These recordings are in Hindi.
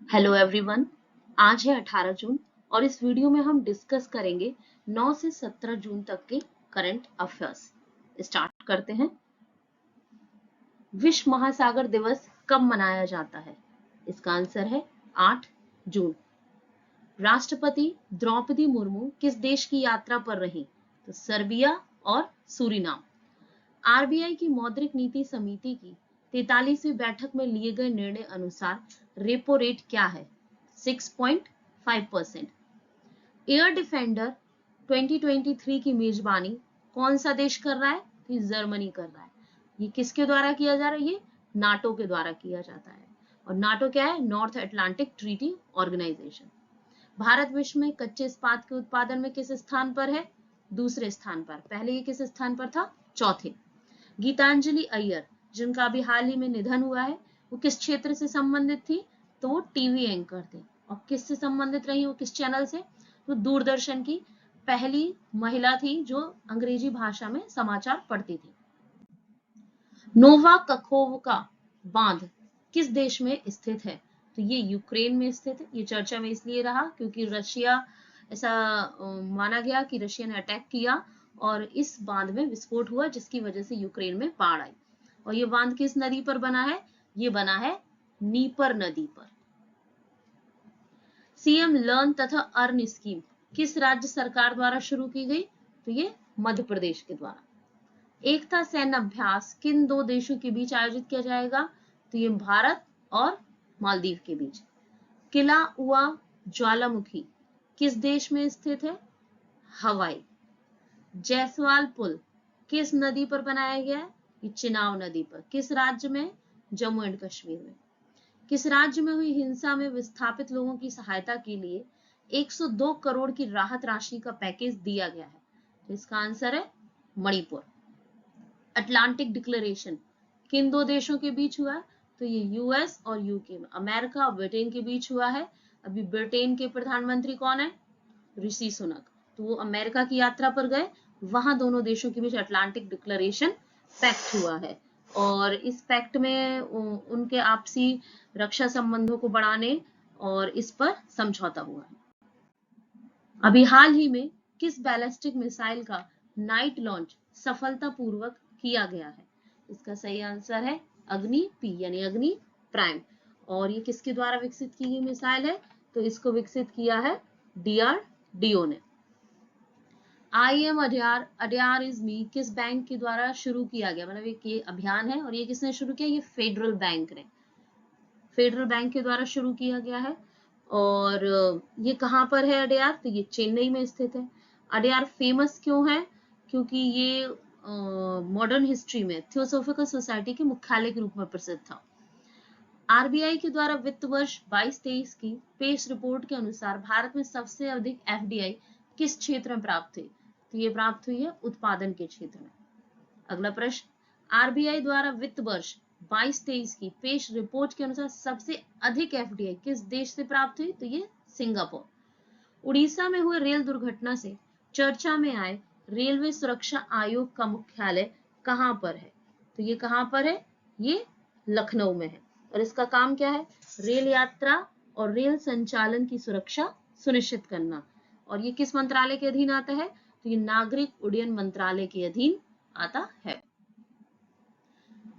Hello everyone. आज है 18 जून और इस वीडियो में हम डिस्कस करेंगे 9 से 17 जून तक के करंट अफेयर्स। स्टार्ट करते हैं। विश्व महासागर दिवस कब मनाया जाता है? इसका आंसर है 8 जून। राष्ट्रपति द्रौपदी मुर्मू किस देश की यात्रा पर रही? तो सर्बिया और सूरीनाम। आरबीआई की मौद्रिक नीति समिति की 43वीं बैठक में लिए गए निर्णय अनुसार रेपो रेट क्या है? 6.5%। एयर डिफेंडर 2023 की मेजबानी कौन सा देश कर रहा है? ये जर्मनी कर रहा है। ये किसके द्वारा किया जा रहा है? ये नाटो के द्वारा किया जाता है। और नाटो क्या है? North Atlantic Treaty Organization. Bharat विश्व में कच्चे इस्पात के उत्पादन में किस स्थान पर है? दूसरे स्थान पर। पहले ये किस स्थान पर था? चौथे। गीतांजलि अय्यर जिनका अभी हाल ही में निधन हुआ है, वो किस क्षेत्र से संबंधित थी? तो वो टीवी एंकर थे। और किससे संबंधित रही? वो किस चैनल से? तो दूरदर्शन की पहली महिला थी जो अंग्रेजी भाषा में समाचार पढ़ती थी। नोवा कखोवका बांध किस देश में स्थित है? तो ये यूक्रेन में स्थित है। ये चर्चा में इसलिए रहा क्योंकि रशिया ऐसा माना गया कि रशिया ने अटैक किया और इस बांध में विस्फोट हुआ जिसकी वजह से यूक्रेन में बाढ़ आई। और ये बांध किस नदी पर बना है? ये बना है नीपर नदी पर। सीएम लर्न तथा अर्न स्कीम किस राज्य सरकार द्वारा शुरू की गई? तो ये मध्य प्रदेश के द्वारा। एकता सैन्य अभ्यास किन दो देशों के बीच आयोजित किया जाएगा? तो ये भारत और मालदीव के बीच। किला उआ ज्वालामुखी किस देश में स्थित है? हवाई। जैसवाल पुल किस नदी पर बनाया गया है? ये चिनाब नदी पर। किस राज्य में? जम्मू एंड कश्मीर में। किस राज्य में हुई हिंसा में विस्थापित लोगों की सहायता के लिए 102 करोड़ की राहत राशि का पैकेज दिया गया है? तो इसका आंसर है मणिपुर। अटलांटिक डिक्लेरेशन किन दो देशों के बीच हुआ है? तो ये यूएस और यूके में, अमेरिका और ब्रिटेन के बीच हुआ है। अभी ब्रिटेन के प्रधानमंत्री कौन है? ऋषि सुनक। तो वो अमेरिका की यात्रा पर गए, वहां दोनों देशों के बीच अटलांटिक डिक्लेरेशन पैक्ट हुआ है और इस पैक्ट में उनके आपसी रक्षा संबंधों को बढ़ाने और इस पर समझौता हुआ है। अभी हाल ही में किस बैलिस्टिक मिसाइल का नाइट लॉन्च सफलतापूर्वक किया गया है? इसका सही आंसर है अग्नि पी यानी अग्नि प्राइम। और ये किसके द्वारा विकसित की गई मिसाइल है? तो इसको विकसित किया है डीआरडीओ ने। I am Adyar Adyar is me किस बैंक के द्वारा शुरू किया गया? मतलब ये अभियान है और ये किसने शुरू किया? ये फेडरल बैंक ने, फेडरल बैंक के द्वारा शुरू किया गया है। और ये कहाँ पर है अड्यार? तो ये चेन्नई में स्थित है। अड्यार फेमस क्यों है? क्योंकि ये मॉडर्न हिस्ट्री में थियोसॉफिकल सोसाइटी के मुख्यालय के रूप में प्रसिद्ध था। आरबीआई के द्वारा वित्त वर्ष 22-23 की पेश रिपोर्ट के अनुसार भारत में सबसे अधिक एफडीआई किस क्षेत्र में प्राप्त हुई? तो ये प्राप्त हुई है उत्पादन के क्षेत्र में। अगला प्रश्न, आरबीआई द्वारा वित्त वर्ष 22-23 की पेश रिपोर्ट के अनुसार सबसे अधिक एफडीआई किस देश से प्राप्त हुई? तो ये सिंगापुर। उड़ीसा में हुए रेल दुर्घटना से चर्चा में आए रेलवे सुरक्षा आयोग का मुख्यालय कहां पर है? तो ये कहां पर है? ये लखनऊ में है। और इसका काम क्या है? रेल यात्रा और रेल संचालन की सुरक्षा सुनिश्चित करना। और ये किस मंत्रालय के अधीन आता है? तो ये नागरिक उड्डयन मंत्रालय के अधीन आता है।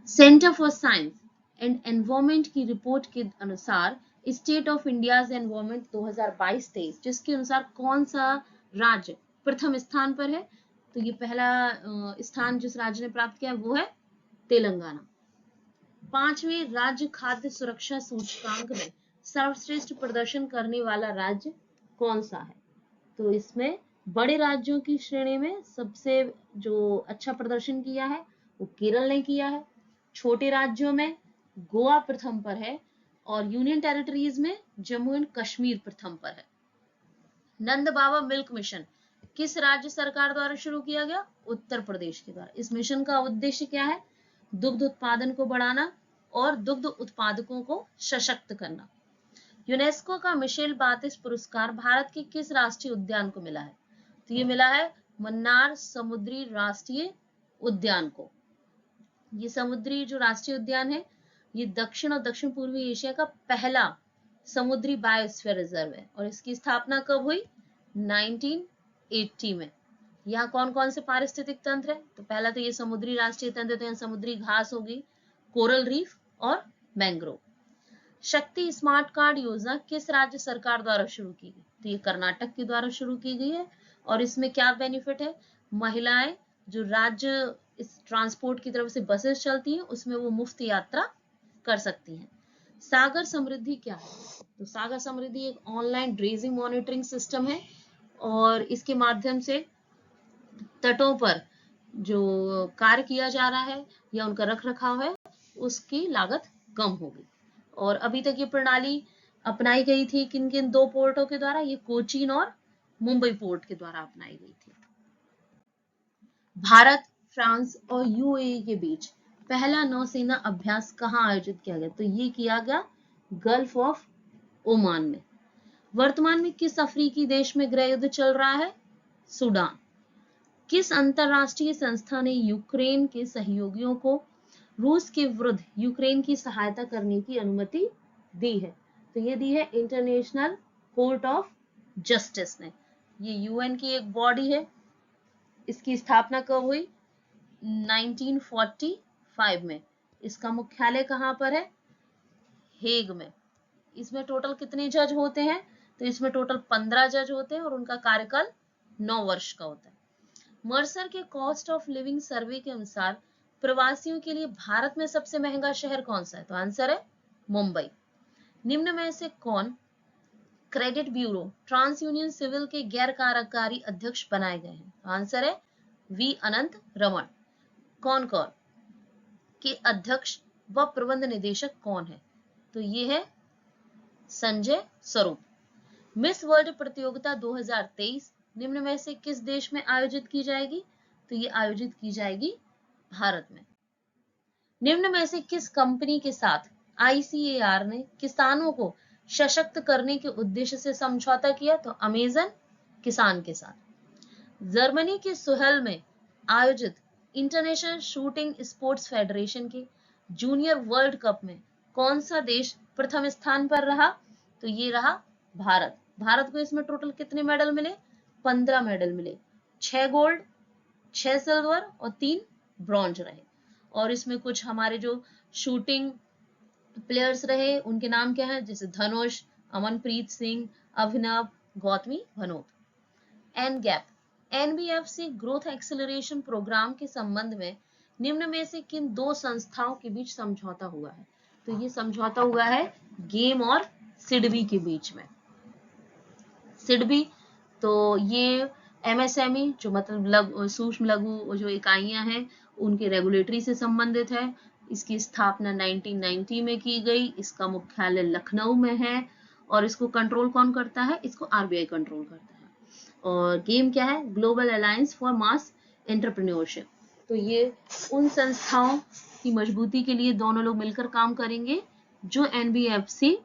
Centre for science and environment की रिपोर्ट के अनुसार स्टेट ऑफ इंडियाज एनवायरमेंट 2022-23 जिसके अनुसार कौन सा राज्य प्रथम स्थान पर है? तो ये पहला स्थान जिस राज्य ने प्राप्त किया वो है तेलंगाना। 5वें राज्य खाद्य सुरक्षा सूचकांक में सर्वश्रेष्ठ प्रदर्शन करने वाला राज्य कौन सा है? तो इसमें बड़े राज्यों की श्रेणी में सबसे जो अच्छा प्रदर्शन किया है वो केरल ने किया है। छोटे राज्यों में गोवा प्रथम पर है और यूनियन टेरिटरीज में जम्मू एंड कश्मीर प्रथम पर है। नंद बाबा मिल्क मिशन किस राज्य सरकार द्वारा शुरू किया गया? उत्तर प्रदेश के द्वारा। इस मिशन का उद्देश्य क्या है? दुग्ध उत्पादन को बढ़ाना और दुग्ध उत्पादकों को सशक्त करना। यूनेस्को का मिशेल बातिस पुरस्कार भारत के किस राष्ट्रीय उद्यान को मिला है? तो ये मिला है मन्नार समुद्री राष्ट्रीय उद्यान को। ये समुद्री जो राष्ट्रीय उद्यान है ये दक्षिण और दक्षिण पूर्वी एशिया का पहला समुद्री बायोस्फीयर रिजर्व है और इसकी स्थापना कब हुई? 1980 में। यहाँ कौन कौन से पारिस्थितिक तंत्र है? तो पहला तो ये समुद्री राष्ट्रीय तंत्र, तो यहाँ समुद्री घास होगी, कोरल रीफ और मैंग्रोव। शक्ति स्मार्ट कार्ड योजना किस राज्य सरकार द्वारा शुरू की गई? तो ये कर्नाटक के द्वारा शुरू की गई है और इसमें क्या बेनिफिट है? महिलाएं जो राज्य इस ट्रांसपोर्ट की तरफ से बसेस चलती हैं उसमें वो मुफ्त यात्रा कर सकती हैं। सागर समृद्धि क्या है? तो सागर समृद्धि एक ऑनलाइन ड्रेजिंग मॉनिटरिंग सिस्टम है और इसके माध्यम से तटों पर जो कार्य किया जा रहा है या उनका रख रखाव है उसकी लागत कम होगी। और अभी तक ये प्रणाली अपनाई गई थी किन किन दो पोर्टों के द्वारा? ये कोचीन और मुंबई पोर्ट के द्वारा अपनाई गई थी। भारत, फ्रांस और यूएई के बीच पहला नौसेना अभ्यास कहाँ आयोजित किया गया? तो ये किया गया गल्फ ऑफ ओमान में। वर्तमान में किस अफ्रीकी देश में गृह युद्ध चल रहा है? सूडान। किस अंतरराष्ट्रीय संस्था ने यूक्रेन के सहयोगियों को रूस के विरुद्ध यूक्रेन की सहायता करने की अनुमति दी है? तो ये दी है इंटरनेशनल कोर्ट ऑफ जस्टिस ने। ये यूएन की एक बॉडी है। इसकी स्थापना कब हुई? 1945 में। इसका मुख्यालय कहाँ पर है? हेग में। इसमें टोटल कितने जज होते हैं? तो इसमें टोटल 15 जज होते हैं और उनका कार्यकाल 9 वर्ष का होता है। मर्सर के कॉस्ट ऑफ लिविंग सर्वे के अनुसार प्रवासियों के लिए भारत में सबसे महंगा शहर कौन सा है? तो आंसर है मुंबई। निम्न में से कौन credit bureau TransUnion CIBIL के गैर कार्यकारी अध्यक्ष बनाए गए हैं? आंसर है वी अनंत रमन। कॉनकॉर के अध्यक्ष व प्रबंध निदेशक कौन है? तो ये है संजय स्वरूप। मिस वर्ल्ड प्रतियोगिता 2023 निम्न में से किस देश में आयोजित की जाएगी? तो ये आयोजित की जाएगी भारत में। निम्न में से किस कंपनी के साथ ICAR ने किसानों को सशक्त करने के उद्देश्य से समझौता किया? तो अमेजन किसान के साथ। जर्मनी के सुहेल में आयोजित इंटरनेशनल शूटिंग स्पोर्ट्स फेडरेशन के जूनियर वर्ल्ड कप में कौन सा देश प्रथम स्थान पर रहा? तो ये रहा भारत। भारत को इसमें टोटल कितने मेडल मिले? 15 मेडल मिले। 6 गोल्ड, 6 सिल्वर और 3 ब्रॉन्ज रहे। और इसमें कुछ हमारे जो शूटिंग प्लेयर्स रहे उनके नाम क्या है? जैसे धनुष, अमनप्रीत सिंह, अभिनव, गौतमी भनोत। एनगैप NBFC ग्रोथ एक्सेलरेशन प्रोग्राम के संबंध में निम्न में से किन दो संस्थाओं के बीच समझौता हुआ है? तो ये समझौता हुआ है गेम और सिडबी के बीच में। सिडबी तो ये MSME जो मतलब सूक्ष्म लघु जो इकाइयां हैं उनके रेगुलेटरी से संबंधित है। इसकी स्थापना 1990 में की गई। इसका मुख्यालय लखनऊ में है और इसको कंट्रोल कौन करता है? इसको RBI कंट्रोल करता है। और गेम क्या है? Global alliance for mass entrepreneurship. तो ये उन संस्थाओं की मजबूती के लिए दोनों लोग मिलकर काम करेंगे जो NBFC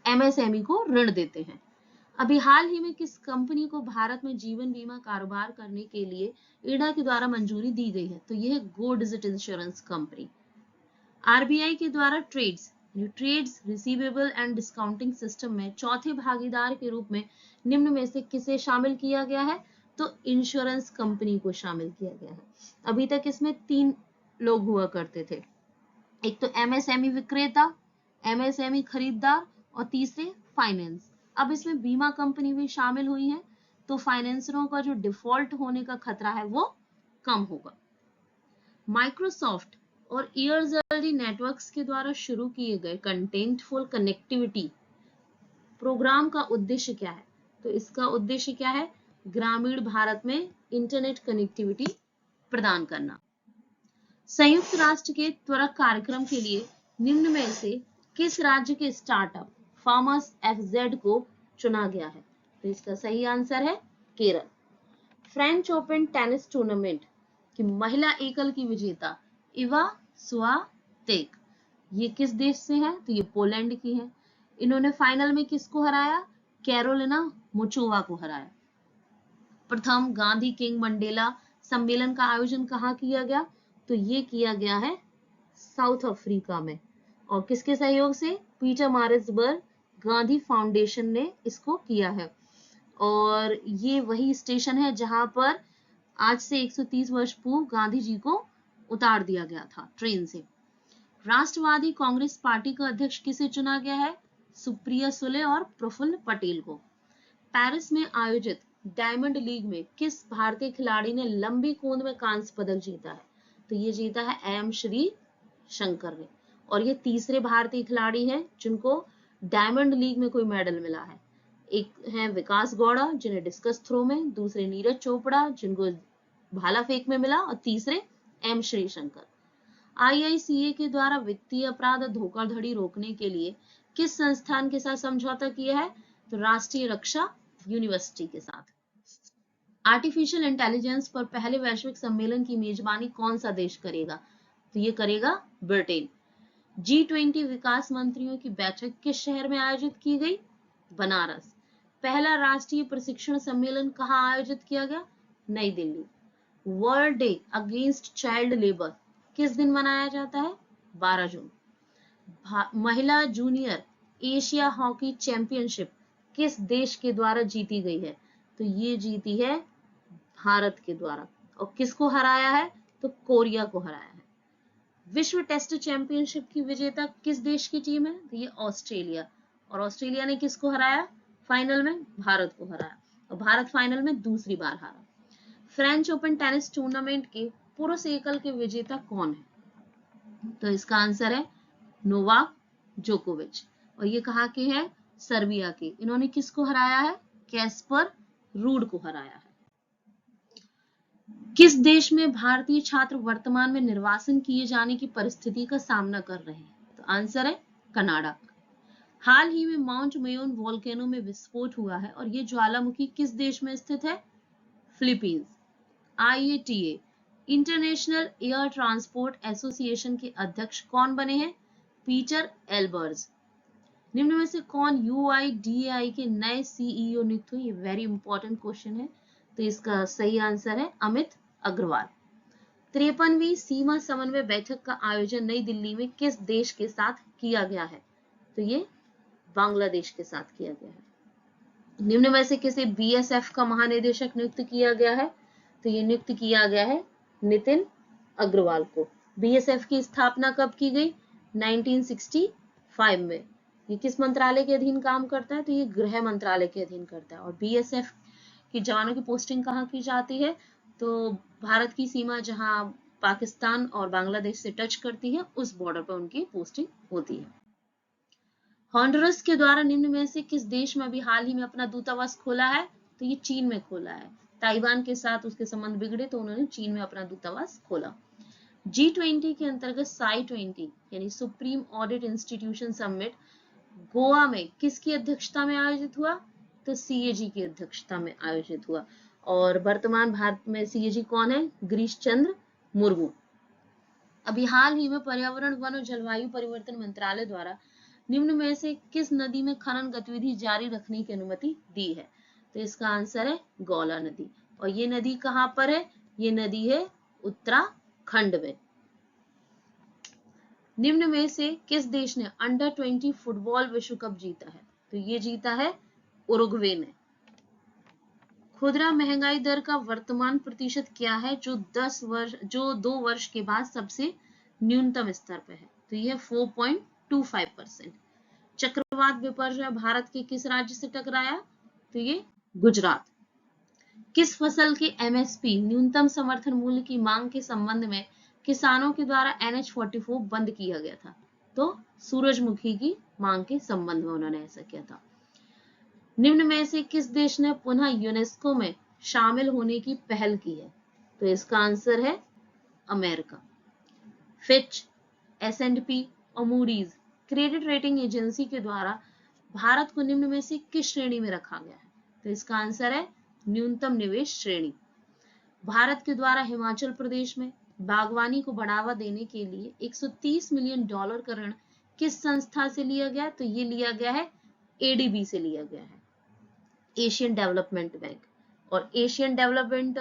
MSME को ऋण देते हैं। अभी हाल ही में किस कंपनी को भारत में जीवन बीमा कारोबार करने के लिए IRDA के द्वारा मंजूरी दी गई है? तो यह है Go Digit insurance company. RBI के द्वारा trades receivable and discounting system में चौथे भागीदार के रूप में निम्न में से किसे शामिल किया गया है? तो इंश्योरेंस कंपनी को शामिल किया गया है। अभी तक इसमें 3 लोग हुआ करते थे। एक तो MSME विक्रेता, MSME खरीदार और तीसरे फाइनेंस। अब इसमें बीमा कंपनी भी शामिल हुई है तो फाइनेंसरों का जो डिफॉल्ट होने का खतरा है वो कम होगा। माइक्रोसॉफ्ट और ईयरजर्डी नेटवर्क्स के द्वारा शुरू किए गए कंटेंटफुल कनेक्टिविटी प्रोग्राम का उद्देश्य क्या है? तो इसका उद्देश्य क्या है? ग्रामीण भारत में इंटरनेट कनेक्टिविटी प्रदान करना। संयुक्त राष्ट्र के त्वरक कार्यक्रम के लिए निम्न में से किस राज्य के स्टार्टअप फार्मर्स FZ को चुना गया है? तो इसका सही आंसर है Kerala. French open tennis tournament की महिला एकल की विजेता इवा स्विएटेक ये किस देश से है? तो ये पोलैंड की है। इन्होंने फाइनल में किसको हराया? कैरोलिना मुचोवा को हराया। प्रथम गांधी किंग मंडेला सम्मेलन का आयोजन कहाँ किया गया? तो ये किया गया है साउथ अफ्रीका में। और किसके सहयोग से? पीटर मारिट्सबर्ग गांधी फाउंडेशन ने इसको किया है। और ये वही स्टेशन है जहां पर आज से 130 वर्ष पूर्व गांधी जी को उतार दिया गया था ट्रेन से। राष्ट्रवादी कांग्रेस पार्टी का अध्यक्ष किसे चुना गया है? सुप्रिया सुले और प्रफुल्ल पटेल को। पेरिस में आयोजित डायमंड लीग में किस भारतीय खिलाड़ी ने लंबी कूद में कांस्य पदक जीता है? तो ये जीता है एम श्री शंकर ने। और ये तीसरे भारतीय खिलाड़ी हैं जिनको डायमंड लीग में कोई मेडल मिला है। एक है विकास गौड़ा जिन्हें डिस्कस थ्रो में, दूसरे नीरज चोपड़ा जिनको भाला फेंक में मिला, और तीसरे एम श्री शंकर। IICA के द्वारा वित्तीय अपराध और धोखाधड़ी रोकने के लिए किस संस्थान के साथ समझौता किया है? तो राष्ट्रीय रक्षा यूनिवर्सिटी के साथ। आर्टिफिशियल इंटेलिजेंस पर पहले वैश्विक सम्मेलन की मेजबानी कौन सा देश करेगा? तो ये करेगा ब्रिटेन। G20 विकास मंत्रियों की बैठक किस शहर में आयोजित की गई? बनारस। पहला राष्ट्रीय प्रशिक्षण सम्मेलन कहाँ आयोजित किया गया? नई Delhi. World day against child labour किस दिन मनाया जाता है? 12 जून। महिला जूनियर एशिया हॉकी चैंपियनशिप किस देश के द्वारा जीती गई है? तो ये जीती है भारत के द्वारा। और किसको हराया है? तो कोरिया को हराया है। विश्व टेस्ट चैंपियनशिप की विजेता किस देश की टीम है? तो ये ऑस्ट्रेलिया। और ऑस्ट्रेलिया ने किसको हराया फाइनल में? भारत को हराया। और भारत फाइनल में दूसरी बार हारा। फ्रेंच ओपन टेनिस टूर्नामेंट के पुरुष एकल के विजेता कौन है? तो इसका आंसर है नोवाक जोकोविच। और ये कहाँ के हैं? सर्बिया के। इन्होंने किसको हराया है? कैस्पर रूड को हराया है। किस देश में भारतीय छात्र वर्तमान में निर्वासन किए जाने की परिस्थिति का सामना कर रहे हैं? तो आंसर है कनाडा। हाल ही में माउंट मेयोन वोल्केनो में विस्फोट हुआ है और ये ज्वालामुखी किस देश में स्थित है? Philippines. IATA international air transport association के अध्यक्ष कौन बने हैं? पीटर एल्बर्ज। निम्न में से कौन UIDAI के नए CEO नियुक्त हुए? ये वेरी इंपॉर्टेंट क्वेश्चन है। तो इसका सही आंसर है अमित अग्रवाल। 53वीं सीमा समन्वय बैठक का आयोजन नई दिल्ली में किस देश के साथ किया गया है? तो ये बांग्लादेश के साथ किया गया है। निम्न में से किसे BSF का महानिदेशक नियुक्त किया गया है? तो ये नियुक्त किया गया है नितिन अग्रवाल को। BSF की स्थापना कब की गई? 1965 में। ये किस मंत्रालय के अधीन काम करता है? तो ये गृह मंत्रालय के अधीन करता है। और BSF के जवानों की पोस्टिंग कहाँ की जाती है? तो भारत की सीमा जहां पाकिस्तान और बांग्लादेश से टच करती है उस बॉर्डर पर उनकी पोस्टिंग होती है। हॉन्डुरस के द्वारा निम्न में से किस देश में अभी हाल ही में अपना दूतावास खोला है? तो ये चीन में खोला है। ताइवान के साथ उसके संबंध बिगड़े तो उन्होंने चीन में अपना दूतावास खोला। G20 के अंतर्गत SAI20 यानी supreme audit institution summit Goa में किसकी अध्यक्षता में आयोजित हुआ? तो CAG की अध्यक्षता में आयोजित हुआ। और वर्तमान भारत में CAG कौन है? गिरीश चंद्र मुर्मू। अभी हाल ही में पर्यावरण, वन और जलवायु परिवर्तन मंत्रालय द्वारा निम्न में से किस नदी में खनन गतिविधि जारी रखने की अनुमति दी है? तो इसका आंसर है गौला नदी। और ये नदी कहाँ पर है? ये नदी है उत्तराखंड में। निम्न में से किस देश ने अंडर-20 फुटबॉल विश्व कप जीता है? तो ये जीता है उरुग्वे ने। खुदरा महंगाई दर का वर्तमान प्रतिशत क्या है जो 2 वर्ष के बाद सबसे न्यूनतम स्तर पर है? तो ये 4.25%। चक्रवात विपर्य भारत के किस राज्य से टकराया? तो ये गुजरात। किस फसल के MSP न्यूनतम समर्थन मूल्य की मांग के संबंध में किसानों के द्वारा NH44 बंद किया गया था? तो सूरजमुखी की मांग के संबंध में उन्होंने ऐसा किया था। निम्न में से किस देश ने पुनः यूनेस्को में शामिल होने की पहल की है? तो इसका आंसर है अमेरिका। फिच, S&P और मूडीज क्रेडिट रेटिंग एजेंसी के द्वारा भारत को निम्न में से किस श्रेणी में रखा गया है? तो इसका आंसर है न्यूनतम निवेश श्रेणी। भारत के द्वारा हिमाचल प्रदेश में बागवानी को बढ़ावा देने के लिए $130 मिलियन का ऋण किस संस्था से लिया गया? तो ये लिया गया है ADB से लिया गया है, एशियन डेवलपमेंट बैंक। और एशियन डेवलपमेंट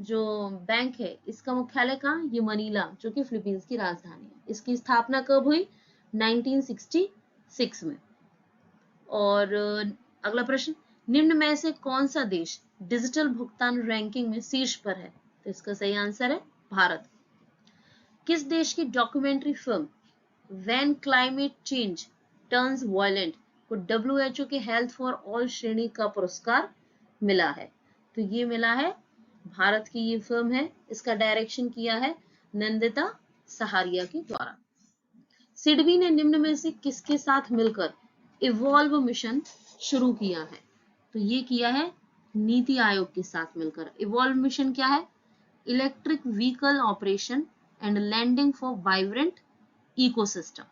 जो बैंक है इसका मुख्यालय कहाँ? ये मनीला जो कि फिलीपींस की राजधानी है। इसकी स्थापना कब हुई? 1967 2006 में। और अगला प्रश्न, निम्न में से कौन सा देश डिजिटल भुगतान रैंकिंग में शीर्ष पर है? तो इसका सही आंसर है भारत। किस देश की documentary film when climate change turns violent को WHO के हेल्थ फॉर ऑल श्रेणी का पुरस्कार मिला है? तो ये मिला है भारत की ये फिल्म है, इसका डायरेक्शन किया है नंदिता सहारिया के द्वारा। सिडबी ने निम्न में से किसके साथ मिलकर इवॉल्व मिशन शुरू किया है? तो ये किया है नीति आयोग के साथ मिलकर। इवॉल्व मिशन क्या है? Electric vehicle operation and landing for vibrant ecosystem.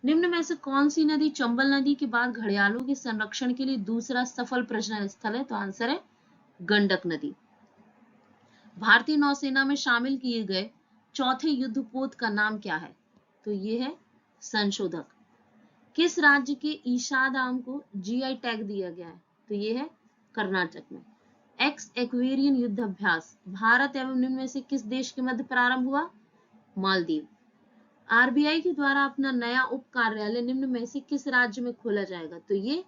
निम्न में से कौन सी नदी चंबल नदी के बाद घड़ियालों के संरक्षण के लिए दूसरा सफल प्रजनन स्थल है? तो आंसर है गंडक नदी। भारतीय नौसेना में शामिल किए गए चौथे युद्धपोत का नाम क्या है? तो ये है संशोधक। किस राज्य के ईशाद आम को GI टैग दिया गया है? तो ये है कर्नाटक में। एक्स एक्वेरियन युद्ध अभ्यास भारत एवं निम्न में से किस देश के मध्य प्रारंभ हुआ? मालदीव। RBI के द्वारा अपना नया उप कार्यालय निम्न में से किस राज्य में खोला जाएगा? तो ये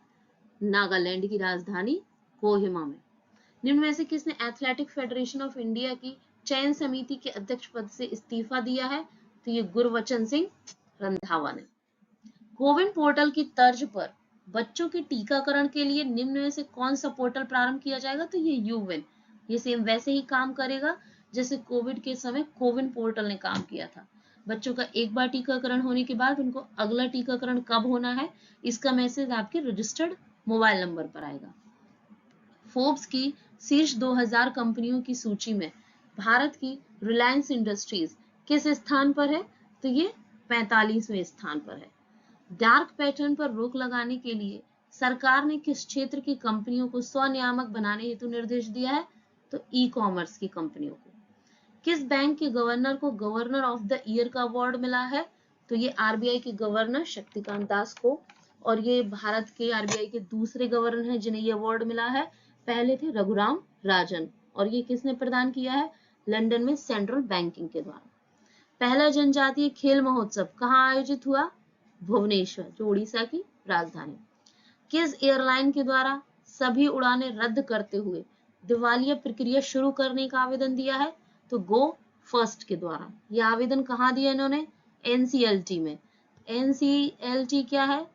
नागालैंड की राजधानी कोहिमा में। निम्न में से किसने एथलेटिक फेडरेशन ऑफ इंडिया की चयन समिति के अध्यक्ष पद से इस्तीफा दिया है? तो ये गुरबचन सिंह रंधावा ने। कोविन पोर्टल की तर्ज पर बच्चों के टीकाकरण के लिए निम्न में से कौन सा पोर्टल प्रारंभ किया जाएगा? तो ये यूविन। ये सेम वैसे ही काम करेगा जैसे कोविड के समय कोविन पोर्टल ने काम किया था। बच्चों का एक बार टीकाकरण होने के बाद उनको अगला टीकाकरण कब होना है, इसका मैसेज आपके रजिस्टर्ड मोबाइल नंबर पर आएगा। फोर्ब्स की शीर्ष 2000 कंपनियों की सूची में भारत की रिलायंस इंडस्ट्रीज किस स्थान पर है? तो ये 45वें स्थान पर है। डार्क पैटर्न पर रोक लगाने के लिए सरकार ने किस क्षेत्र की कंपनियों को स्वनियामक बनाने हेतु निर्देश दिया है? तो ई कॉमर्स की कंपनियों को। किस बैंक के गवर्नर को गवर्नर ऑफ द ईयर का अवार्ड मिला है? तो ये RBI के गवर्नर शक्तिकांत दास को, और ये भारत के RBI के दूसरे गवर्नर हैं जिन्हें ये अवार्ड मिला है। पहले थे रघुराम राजन, और ये किसने प्रदान किया है? लंदन में सेंट्रल बैंकिंग के द्वारा। पहला जनजातीय खेल महोत्सव कहाँ आयोजित हुआ? भुवनेश्वर, जो उड़ीसा की राजधानी। किस एयरलाइन के द्वारा सभी उड़ानें रद्द करते हुए दिवालिया प्रक्रिया शुरू करने का आवेदन दिया है? तो गो फर्स्ट के द्वारा। यह आवेदन कहाँ दिया इन्होंने? NCLT में। NCLT क्या है?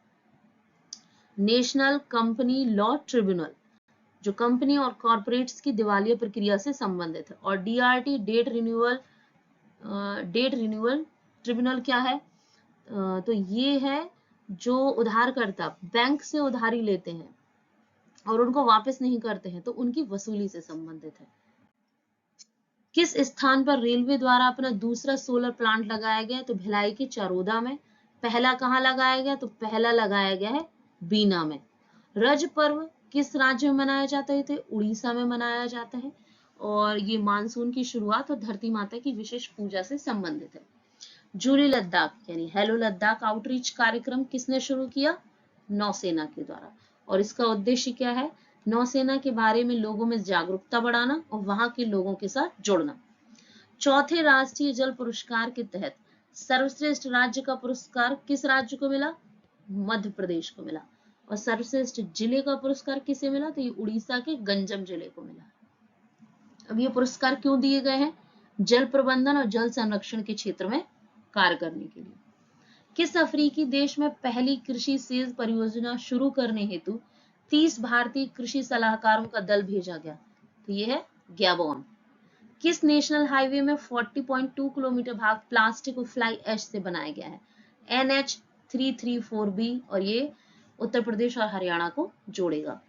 नेशनल कंपनी लॉ ट्रिब्यूनल, जो कंपनी और कॉर्पोरेट्स की दिवालिया प्रक्रिया से संबंधित है। और DRT डेट रिन्यूअल ट्रिब्यूनल क्या है? तो ये है जो उधारकर्ता बैंक से उधारी लेते हैं और उनको वापस नहीं करते हैं, तो उनकी वसूली से संबंधित है। किस स्थान पर रेलवे द्वारा अपना दूसरा सोलर प्लांट लगाया गया? तो भिलाई के चारोदा में। पहला कहाँ लगाया गया? तो पहला लगाया गया है बीना में। रज पर्व किस राज्य में मनाया जाता है? तो उड़ीसा में मनाया जाता है, और ये मानसून की शुरुआत और धरती माता की विशेष पूजा से संबंधित है। जूली लद्दाख यानी हेलो लद्दाख आउटरीच कार्यक्रम किसने शुरू किया? नौसेना के द्वारा। और इसका उद्देश्य क्या है? नौसेना के बारे में लोगों में जागरूकता बढ़ाना और वहां के लोगों के साथ जुड़ना। चौथे राष्ट्रीय जल पुरस्कार के तहत सर्वश्रेष्ठ राज्य का पुरस्कार किस राज्य को मिला? मध्य प्रदेश को मिला। और सर्वश्रेष्ठ जिले का पुरस्कार किसे मिला? तो ये उड़ीसा के गंजम जिले को मिला। अब ये पुरस्कार क्यों दिए गए हैं? जल प्रबंधन और जल संरक्षण के क्षेत्र में कार्य करने के लिए। किस अफ्रीकी देश में पहली कृषि सेज परियोजना शुरू करने हेतु 30 भारतीय कृषि सलाहकारों का दल भेजा गया? तो ये है गैबोन। किस नेशनल हाईवे में 40.2 किलोमीटर भाग प्लास्टिक और फ्लाई ऐश से बनाया गया है? NH334B, और ये उत्तर प्रदेश और हरियाणा को जोड़ेगा।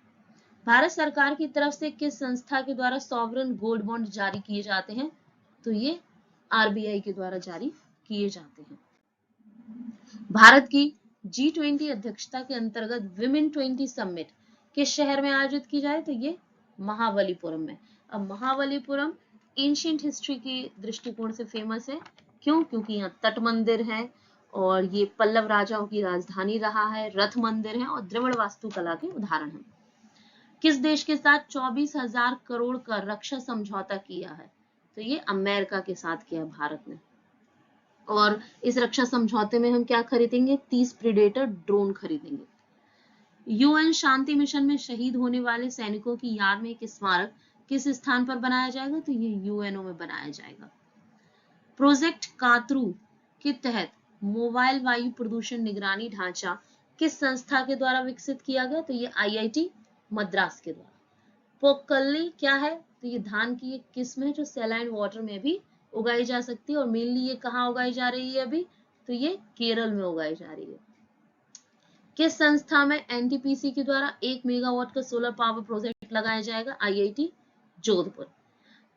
भारत सरकार की तरफ से किस संस्था के द्वारा सॉवरेन गोल्ड बॉन्ड जारी किए जाते हैं? तो ये RBI के द्वारा जारी किए जाते हैं। भारत की G20 अध्यक्षता के अंतर्गत विमेन 20 समिट किस शहर में आयोजित की जाए? तो ये महाबलीपुरम में। अब महाबलीपुरम एंशिएंट हिस्ट्री की दृष्टिकोण से फेमस है। क्यों? क्योंकि यहाँ तट मंदिर है, और ये पल्लव राजाओं की राजधानी रहा है, रथ मंदिर है, और द्रविड़ वास्तुकला के उदाहरण हैं। किस देश के साथ 24,000 करोड़ का रक्षा समझौता किया है? तो ये अमेरिका के साथ किया भारत ने। और इस रक्षा समझौते में हम क्या खरीदेंगे? 30 प्रीडेटर ड्रोन खरीदेंगे। यूएन शांति मिशन में शहीद होने वाले सैनिकों की याद में एक स्मारक किस स्थान पर बनाया जाएगा? तो ये यूएनओ में बनाया जाएगा। प्रोजेक्ट कातरू के तहत मोबाइल वायु प्रदूषण निगरानी ढांचा किस संस्था के द्वारा विकसित किया गया? तो ये आईआईटी मद्रास के द्वारा। पोकल्ली क्या है? तो ये धान की एक किस्म है जो सैलाइन वाटर में भी उगाई जा सकती है और मेनली ये कहाँ उगाई जा रही है अभी? तो ये केरल में उगाई जा रही है। किस संस्था में एनटीपीसी के द्वारा 1 मेगावाट का सोलर पावर प्रोजेक्ट लगाया जाएगा? आईआईटी जोधपुर।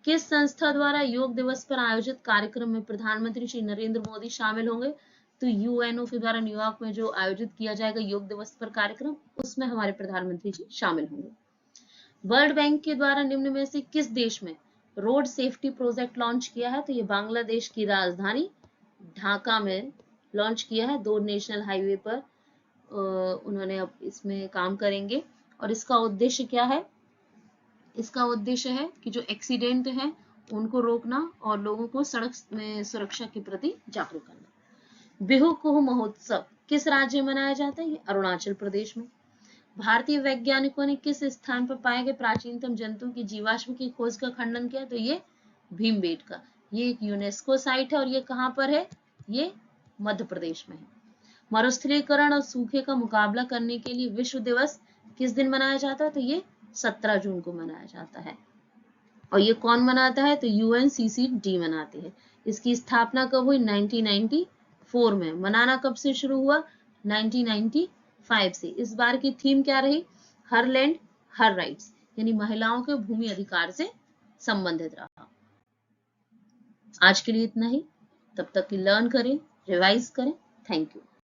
किस संस्था द्वारा योग दिवस पर आयोजित कार्यक्रम में प्रधानमंत्री श्री नरेंद्र मोदी शामिल होंगे? तो यूएनओ के द्वारा न्यूयॉर्क में जो आयोजित किया जाएगा योग दिवस पर कार्यक्रम, उसमें हमारे प्रधानमंत्री जी शामिल होंगे। वर्ल्ड बैंक के द्वारा निम्न में से किस देश में रोड सेफ्टी प्रोजेक्ट लॉन्च किया है? तो ये बांग्लादेश की राजधानी ढाका में लॉन्च किया है। 2 नेशनल हाईवे पर उन्होंने अब इसमें काम करेंगे और इसका उद्देश्य क्या है? इसका उद्देश्य है कि जो एक्सीडेंट है उनको रोकना और लोगों को सड़क में सुरक्षा के प्रति जागरूक करना। बिहू कुह महोत्सव किस राज्य में मनाया जाता है? ये अरुणाचल प्रदेश में। भारतीय वैज्ञानिकों ने किस स्थान पर पाए गए प्राचीनतम जंतु की जीवाश्म की खोज का खंडन किया? तो ये भीमबेटका। ये एक यूनेस्को साइट है और ये कहाँ पर है? ये मध्य प्रदेश में है। मरुस्थलीकरण और सूखे का मुकाबला करने के लिए विश्व दिवस किस दिन मनाया जाता है? तो ये 17 जून को मनाया जाता है। और ये कौन मनाता है? तो यूएनसीसीडी मनाती है। इसकी स्थापना कब हुई? 1994 में। मनाना कब से शुरू हुआ? 1995 से। इस बार की थीम क्या रही? हर लैंड हर राइट्स, यानी महिलाओं के भूमि अधिकार से संबंधित रहा। आज के लिए इतना ही। तब तक की लर्न करें, रिवाइज करें। Thank you.